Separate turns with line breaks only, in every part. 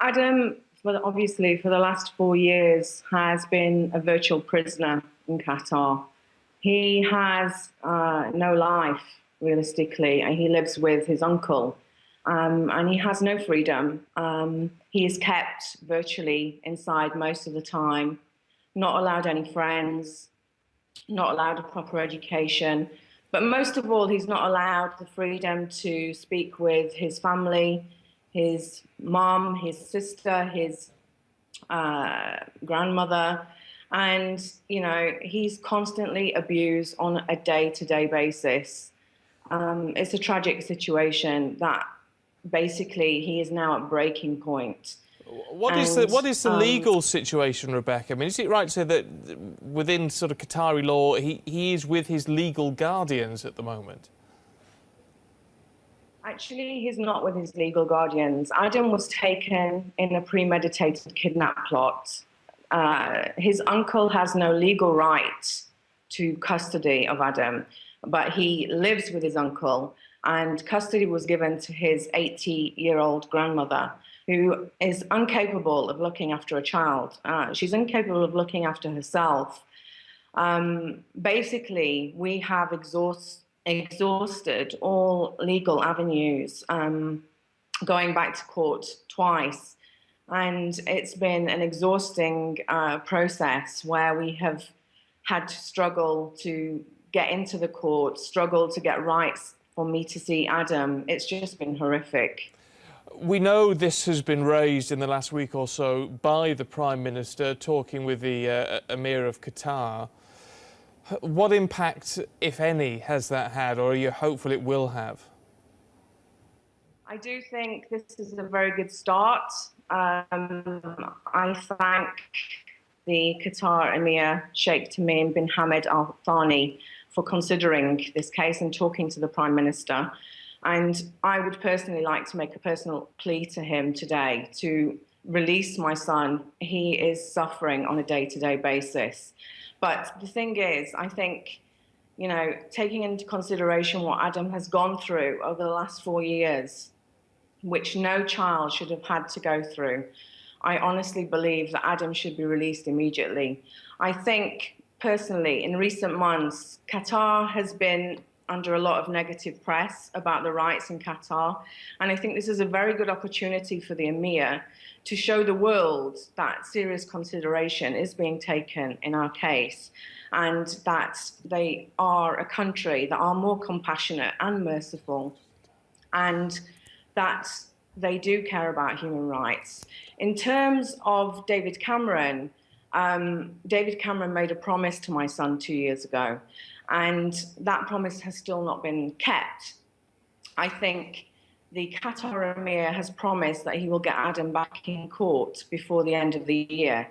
Adam, obviously, for the last 4 years, has been a virtual prisoner in Qatar. He has no life, realistically, and he lives with his uncle, and he has no freedom. He is kept virtually inside most of the time, not allowed any friends, not allowed a proper education. But most of all, he's not allowed the freedom to speak with his family, his mom, his sister, his grandmother. And, he's constantly abused on a day-to-day basis. It's a tragic situation that basically he is now at breaking point.
What is the legal situation, Rebecca? I mean, is it right to say that within sort of Qatari law, he is with his legal guardians at the moment?
Actually, he's not with his legal guardians. Adam was taken in a premeditated kidnap plot. His uncle has no legal right to custody of Adam, but he lives with his uncle, and custody was given to his 80-year-old grandmother, who is incapable of looking after a child. She's incapable of looking after herself. Basically, we have exhausted all legal avenues, going back to court twice. And it's been an exhausting process where we have had to struggle to get into the court, struggle to get rights for me to see Adam. It's just been horrific.
We know this has been raised in the last week or so by the Prime Minister talking with the Emir of Qatar. What impact, if any, has that had, or are you hopeful it will have?
I do think this is a very good start. I thank the Qatar Emir Sheikh Tamim bin Hamad Al Thani for considering this case and talking to the Prime Minister. And I would personally like to make a personal plea to him today to release my son. He is suffering on a day-to-day basis. But the thing is, I think, taking into consideration what Adam has gone through over the last 4 years, which no child should have had to go through, I honestly believe that Adam should be released immediately. I think, personally, in recent months, Qatar has been under a lot of negative press about the rights in Qatar. And I think this is a very good opportunity for the Emir to show the world that serious consideration is being taken in our case, and that they are a country that are more compassionate and merciful, and that they do care about human rights. In terms of David Cameron made a promise to my son 2 years ago, and that promise has still not been kept. I think the Qatar Emir has promised that he will get Adam back in court before the end of the year.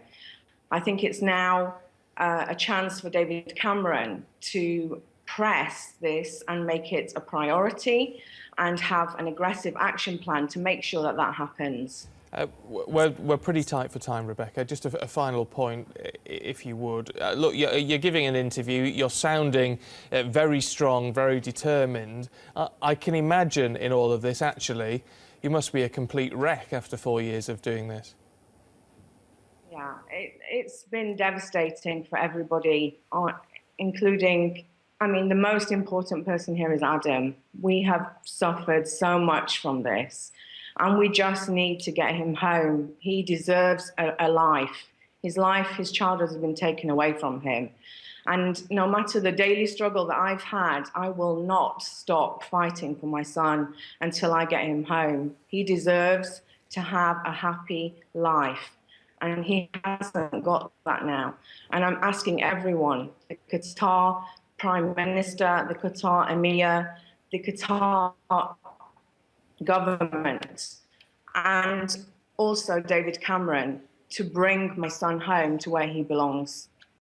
I think it's now a chance for David Cameron to press this and make it a priority and have an aggressive action plan to make sure that that happens.
We're pretty tight for time, Rebecca. Just a final point, if you would. Look, you're giving an interview. You're sounding very strong, very determined. I can imagine in all of this, actually, you must be a complete wreck after 4 years of doing this.
Yeah, it's been devastating for everybody, including, the most important person here is Adam. We have suffered so much from this, and we just need to get him home. He deserves a life. His childhood has been taken away from him. And no matter the daily struggle that I've had, I will not stop fighting for my son until I get him home. He deserves to have a happy life, and he hasn't got that now. And I'm asking everyone, the Qatar Prime Minister, the Qatar Emir, the Qatar government, and also David Cameron, to bring my son home to where he belongs.